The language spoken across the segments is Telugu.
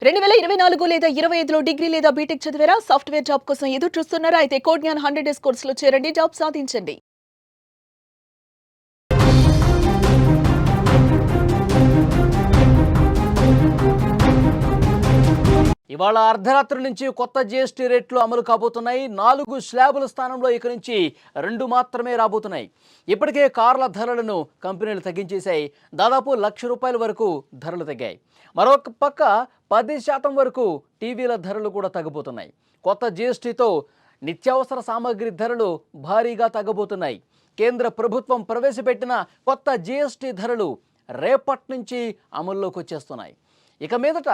2024 లేదా 25లో డిగ్రీ లేదా బీటెక్ చదివారా? సాఫ్ట్‌వేర్ జాబ్ కోసం ఎదురు చూస్తున్నారా? అయితే కోడ్‌జ్ఞాన్ 100 డేస్ కోర్సులో చేరండి. జాబ్ సాధించండి. ఇవాళ అర్ధరాత్రి నుంచి కొత్త జీఎస్టీ రేట్లు అమలు కాబోతున్నాయి. 4 స్లాబుల స్థానంలో ఇక నుంచి 2 మాత్రమే రాబోతున్నాయి. ఇప్పటికే కార్ల ధరలను కంపెనీలు తగ్గించేశాయి. దాదాపు ₹1,00,000 వరకు ధరలు తగ్గాయి. మరొక పక్క 10% వరకు టీవీల ధరలు కూడా తగ్గబోతున్నాయి. కొత్త జీఎస్టీతో నిత్యావసర సామాగ్రి ధరలు భారీగా తగ్గబోతున్నాయి. కేంద్ర ప్రభుత్వం ప్రవేశపెట్టిన కొత్త జీఎస్టీ ధరలు రేపటి నుంచి అమల్లోకి వచ్చేస్తున్నాయి. ఇక మీదట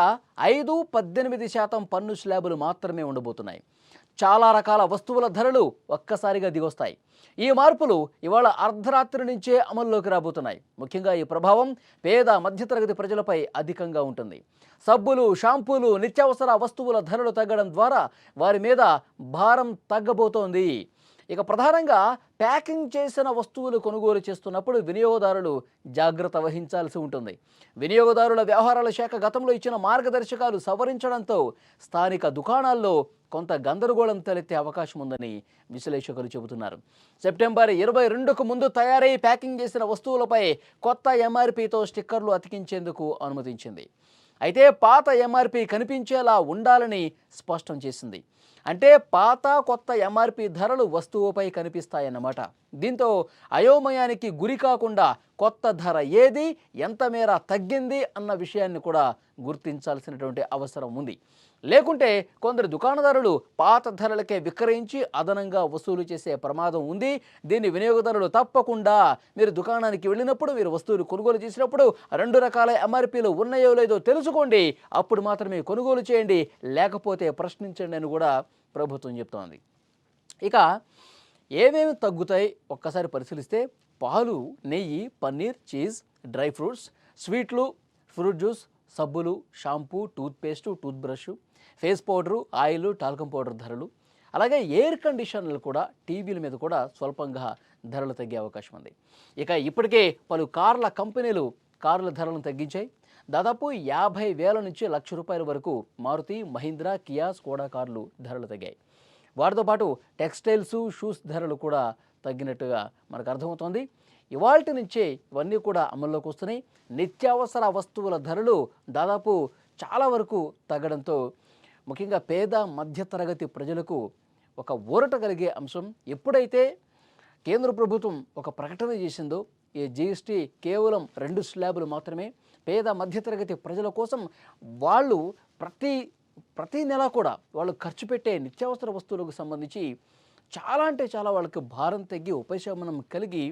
5-18% పన్ను స్లాబులు మాత్రమే ఉండబోతున్నాయి. చాలా రకాల వస్తువుల ధరలు ఒక్కసారిగా దిగొస్తాయి. ఈ మార్పులు ఇవాళ అర్ధరాత్రి నుంచే అమల్లోకి రాబోతున్నాయి. ముఖ్యంగా ఈ ప్రభావం పేద మధ్యతరగతి ప్రజలపై అధికంగా ఉంటుంది. సబ్బులు, షాంపూలు, నిత్యావసర వస్తువుల ధరలు తగ్గడం ద్వారా వారి మీద భారం తగ్గబోతోంది. ఇక ప్రధానంగా ప్యాకింగ్ చేసిన వస్తువులు కొనుగోలు చేస్తున్నప్పుడు వినియోగదారులు జాగ్రత్త వహించాల్సి ఉంటుంది. వినియోగదారుల వ్యవహారాల శాఖ గతంలో ఇచ్చిన మార్గదర్శకాలు సవరించడంతో స్థానిక దుకాణాల్లో కొంత గందరగోళం తలెత్తే అవకాశం ఉందని విశ్లేషకులు చెబుతున్నారు. సెప్టెంబర్ 22కు ముందు తయారై ప్యాకింగ్ చేసిన వస్తువులపై కొత్త ఎంఆర్పీతో స్టిక్కర్లు అతికించేందుకు అనుమతించింది. అయితే పాత ఎంఆర్పీ కనిపించేలా ఉండాలని స్పష్టం చేసింది. అంటే పాత కొత్త ఎంఆర్పీ ధరలు వస్తువుపై కనిపిస్తాయన్నమాట. దీంతో అయోమయానికి గురి కాకుండా కొత్త ధర ఏది, ఎంత మేర తగ్గింది అన్న విషయాన్ని కూడా గుర్తించాల్సినటువంటి అవసరం ఉంది. లేకుంటే కొందరు దుకాణదారులు పాత ధరలకే విక్రయించి అదనంగా వసూలు చేసే ప్రమాదం ఉంది. దీన్ని వినియోగదారులు తప్పకుండా మీరు దుకాణానికి వెళ్ళినప్పుడు, మీరు వస్తువులు కొనుగోలు చేసినప్పుడు 2 రకాల ఎంఆర్పీలు ఉన్నాయో లేదో తెలుసుకోండి. అప్పుడు మాత్రమే కొనుగోలు చేయండి, లేకపోతే ప్రశ్నించండి అని కూడా ప్రభుత్వం చెప్తోంది. ఇక ఏమేమి తగ్గుతాయి ఒక్కసారి పరిశీలిస్తే పాలు, నెయ్యి, పన్నీర్, చీజ్, డ్రై ఫ్రూట్స్, స్వీట్లు, ఫ్రూట్ జ్యూస్, సబ్బులు, shampoo, toothpaste, tooth brush, face powder, oil, talcum powder ధరలు, అలాగే ఎయిర్ కండిషనర్లు కూడా, టీవీల మీద కూడా స్వల్పంగా ధరలు తగ్గే అవకాశం ఉంది. ఇక ఇప్పటికే పలు కార్ల కంపెనీలు కార్ల ధరలను తగ్గించాయి. దాదాపు 50,000 నుంచి ₹1,00,000 వరకు మారుతి, మహీంద్రా, కియా, స్కోడా కార్లు ధరలు తగ్గాయి. వాటితో పాటు టెక్స్టైల్స్, షూస్ ధరలు కూడా తగ్గినట్టుగా మనకు అర్థమవుతోంది. ఇవాల్టి నుంచే ఇవన్నీ కూడా అమల్లోకి వస్తున్నాయి. నిత్యావసర వస్తువుల ధరలు దాదాపు చాలా వరకు తగ్గడంతో ముఖ్యంగా పేద మధ్యతరగతి ప్రజలకు ఒక ఊరట కలిగే అంశం. ఎప్పుడైతే కేంద్ర ప్రభుత్వం ఒక ప్రకటన చేసిందో ఈ జీఎస్టీ కేవలం 2 స్లాబులు మాత్రమే, పేద మధ్యతరగతి ప్రజల కోసం వాళ్ళు ప్రతి నెల కూడా వాళ్ళు ఖర్చు పెట్టే నిత్యావసర వస్తువులకు సంబంధించి చాలా అంటే చాలా వాళ్ళకి భారం తగ్గి ఉపశమనం కలిగి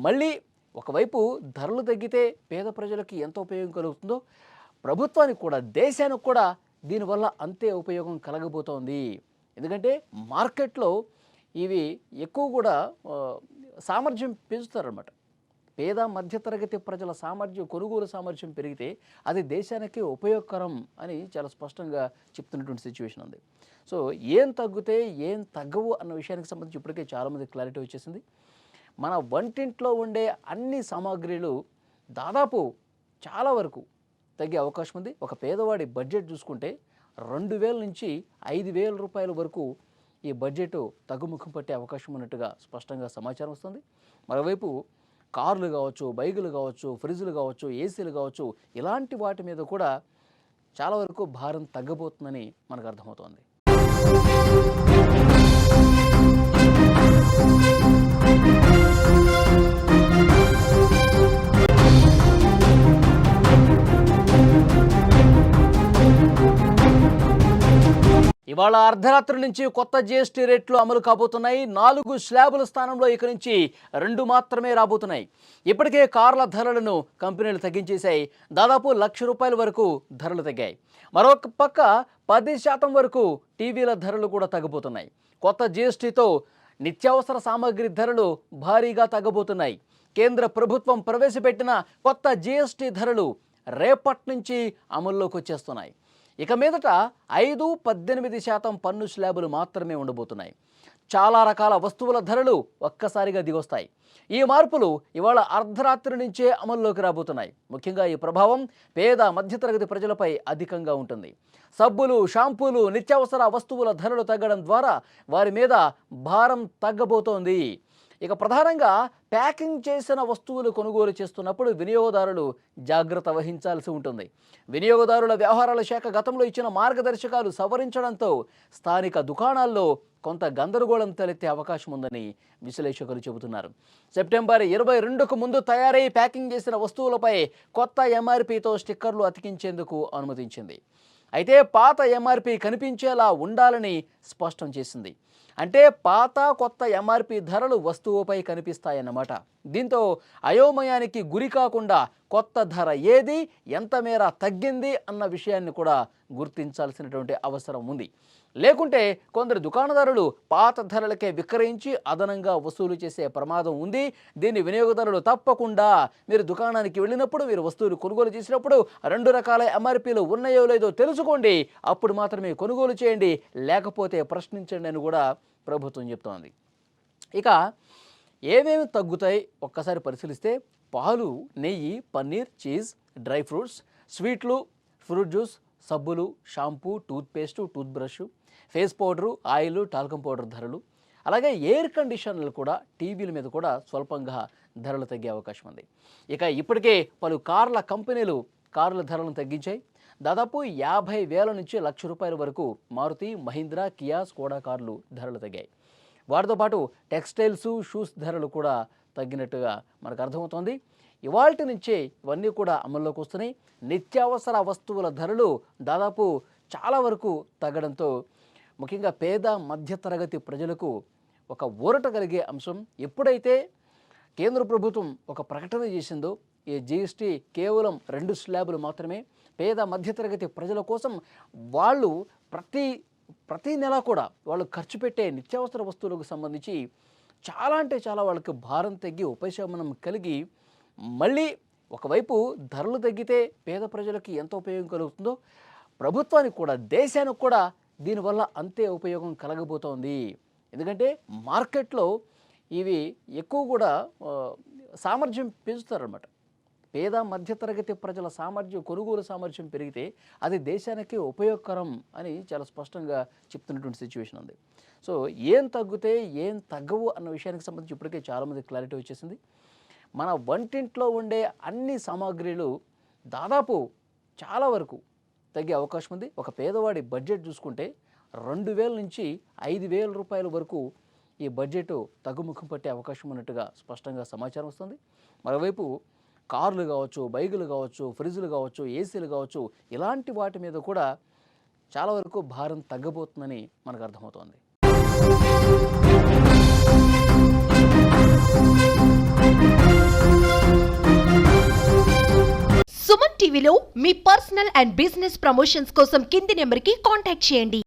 మళ్ళీ ఒకవైపు ధరలు తగ్గితే పేద ప్రజలకి ఎంత ఉపయోగం కలుగుతుందో ప్రభుత్వానికి కూడా, దేశానికి కూడా దీనివల్ల అంతే ఉపయోగం కలగబోతోంది. ఎందుకంటే మార్కెట్లో ఇవి ఎక్కువ కూడా సామర్థ్యం పెంచుతారన్నమాట. పేద మధ్యతరగతి ప్రజల సామర్థ్యం, కొనుగోలు సామర్థ్యం పెరిగితే అది దేశానికి ఉపయోగకరం అని చాలా స్పష్టంగా చెప్తున్నటువంటి సిచ్యువేషన్ ఉంది. సో ఏం తగ్గితే ఏం తగ్గవు అన్న విషయానికి సంబంధించి ఇప్పటికే చాలామంది క్లారిటీ వచ్చేసింది. మన వంటింట్లో ఉండే అన్ని సామాగ్రిలు దాదాపు చాలా వరకు తగ్గే అవకాశం ఉంది. ఒక పేదవాడి బడ్జెట్ చూసుకుంటే 2,000 నుంచి ₹5,000 వరకు ఈ బడ్జెట్ తగ్గుముఖం పట్టే అవకాశం ఉన్నట్టుగా స్పష్టంగా సమాచారం వస్తుంది. మరోవైపు కార్లు కావచ్చు, బైకులు కావచ్చు, ఫ్రిడ్జ్లు కావచ్చు, ఏసీలు కావచ్చు, ఇలాంటి వాటి మీద కూడా చాలా వరకు భారం తగ్గబోతుందని మనకు అర్థమవుతోంది. ఇవాళ అర్ధరాత్రి నుంచి కొత్త జీఎస్టీ రేట్లు అమలు కాబోతున్నాయి. 4 స్లాబుల స్థానంలో ఇక నుంచి 2 మాత్రమే రాబోతున్నాయి. ఇప్పటికే కార్ల ధరలను కంపెనీలు తగ్గించేశాయి. దాదాపు ₹1,00,000 వరకు ధరలు తగ్గాయి. మరొక పక్క 10% వరకు టీవీల ధరలు కూడా తగ్గబోతున్నాయి. కొత్త జీఎస్టీతో నిత్యావసర సామాగ్రి ధరలు భారీగా తగ్గబోతున్నాయి. కేంద్ర ప్రభుత్వం ప్రవేశపెట్టిన కొత్త జీఎస్టీ ధరలు రేపటి నుంచి అమల్లోకి వచ్చేస్తున్నాయి. ఇక మీదట 5-18% పన్ను స్లాబులు మాత్రమే ఉండబోతున్నాయి. చాలా రకాల వస్తువుల ధరలు ఒక్కసారిగా దిగొస్తాయి. ఈ మార్పులు ఇవాళ అర్ధరాత్రి నుంచే అమల్లోకి రాబోతున్నాయి. ముఖ్యంగా ఈ ప్రభావం పేద మధ్యతరగతి ప్రజలపై అధికంగా ఉంటుంది. సబ్బులు, షాంపూలు, నిత్యావసర వస్తువుల ధరలు తగ్గడం ద్వారా వారి మీద భారం తగ్గబోతోంది. ఇక ప్రధానంగా ప్యాకింగ్ చేసిన వస్తువులు కొనుగోలు చేస్తున్నప్పుడు వినియోగదారులు జాగ్రత్త వహించాల్సి ఉంటుంది. వినియోగదారుల వ్యవహారాల శాఖ గతంలో ఇచ్చిన మార్గదర్శకాలు సవరించడంతో స్థానిక దుకాణాల్లో కొంత గందరగోళం తలెత్తే అవకాశం ఉందని విశ్లేషకులు చెబుతున్నారు. సెప్టెంబర్ 22కు ముందు తయారై ప్యాకింగ్ చేసిన వస్తువులపై కొత్త ఎంఆర్పీతో స్టిక్కర్లు అతికించేందుకు అనుమతించింది. అయితే పాత ఎంఆర్పీ కనిపించేలా ఉండాలని స్పష్టం చేసింది. అంటే పాత కొత్త ఎంఆర్పీ ధరలు వస్తువుపై కనిపిస్తాయన్నమాట. దీంతో అయోమయానికి గురి కాకుండా కొత్త ధర ఏది, ఎంత మేర తగ్గింది అన్న విషయాన్ని కూడా గుర్తించాల్సినటువంటి అవసరం ఉంది. లేకుంటే కొందరు దుకాణదారులు పాత ధరలకే విక్రయించి అదనంగా వసూలు చేసే ప్రమాదం ఉంది. దీన్ని వినియోగదారులు తప్పకుండా మీరు దుకాణానికి వెళ్ళినప్పుడు, మీరు వస్తువులు కొనుగోలు చేసినప్పుడు 2 రకాల ఎంఆర్పీలు ఉన్నాయో లేదో తెలుసుకోండి. అప్పుడు మాత్రమే కొనుగోలు చేయండి, లేకపోతే ప్రశ్నించండి అని కూడా ప్రభుత్వం చెప్తోంది. ఇక ఏమేమి తగ్గుతాయి ఒక్కసారి పరిశీలిస్తే పాలు, నెయ్యి, పన్నీర్, చీజ్, డ్రై ఫ్రూట్స్, స్వీట్లు, ఫ్రూట్ జ్యూస్, సబ్బులు, shampoo, toothpaste, tooth brush, face powder, oil, talcum powder ధరలు, అలాగే ఎయిర్ కండిషనర్లు కూడా, టీవీల మీద కూడా స్వల్పంగా ధరలు తగ్గే అవకాశం ఉంది. ఇక ఇప్పటికే పలు కార్ల కంపెనీలు కార్ల ధరలను తగ్గించాయి. దాదాపు 50,000 నుంచి ₹1,00,000 వరకు మారుతి, మహీంద్రా, కియా, స్కోడా కార్లు ధరలు తగ్గాయి. వాటితో పాటు టెక్స్టైల్స్, షూస్ ధరలు కూడా తగ్గినట్టుగా మనకు అర్థమవుతోంది. ఇవాల్టి నుంచే ఇవన్నీ కూడా అమల్లోకి వస్తున్నాయి. నిత్యావసర వస్తువుల ధరలు దాదాపు చాలా వరకు తగ్గడంతో ముఖ్యంగా పేద మధ్యతరగతి ప్రజలకు ఒక ఊరట కలిగే అంశం. ఎప్పుడైతే కేంద్ర ప్రభుత్వం ఒక ప్రకటన చేసిందో ఈ జీఎస్టీ కేవలం 2 స్లాబులు మాత్రమే, పేద మధ్యతరగతి ప్రజల కోసం వాళ్ళు ప్రతి నెల కూడా వాళ్ళు ఖర్చు పెట్టే నిత్యావసర వస్తువులకు సంబంధించి చాలా అంటే చాలా వాళ్ళకి భారం తగ్గి ఉపశమనం కలిగి మళ్ళీ ఒకవైపు ధరలు తగ్గితే పేద ప్రజలకి ఎంత ఉపయోగం కలుగుతుందో ప్రభుత్వానికి కూడా, దేశానికి కూడా దీనివల్ల అంతే ఉపయోగం కలగబోతోంది. ఎందుకంటే మార్కెట్లో ఇవి ఎక్కువ కూడా సామర్థ్యం పెంచుతారన్నమాట. పేద మధ్యతరగతి ప్రజల సామర్థ్యం, కొనుగోలు సామర్థ్యం పెరిగితే అది దేశానికి ఉపయోగకరం అని చాలా స్పష్టంగా చెప్తున్నటువంటి సిచ్యువేషన్ ఉంది. సో ఏం తగ్గితే ఏం తగ్గవు అన్న విషయానికి సంబంధించి ఇప్పటికే చాలామంది క్లారిటీ వచ్చేసింది. మన వంటింట్లో ఉండే అన్ని సామాగ్రిలు దాదాపు చాలా వరకు తగ్గే అవకాశం ఉంది. ఒక పేదవాడి బడ్జెట్ చూసుకుంటే 2,000 నుంచి 5,000 రూపాయల వరకు ఈ బడ్జెట్ తగ్గుముఖం పట్టే అవకాశం ఉన్నట్టుగా స్పష్టంగా సమాచారం వస్తుంది. మరోవైపు కార్లు కావచ్చు, బైకులు కావచ్చు, ఫ్రిడ్జ్లు కావచ్చు, ఏసీలు కావచ్చు, ఇలాంటి వాటి మీద కూడా చాలా వరకు భారం తగ్గబోతుందని మనకు అర్థమవుతోంది. సుమన్ టీవీలో మీ పర్సనల్ అండ్ బిజినెస్ ప్రమోషన్స్ కోసం కింది నెంబర్కి కాంటాక్ట్ చేయండి.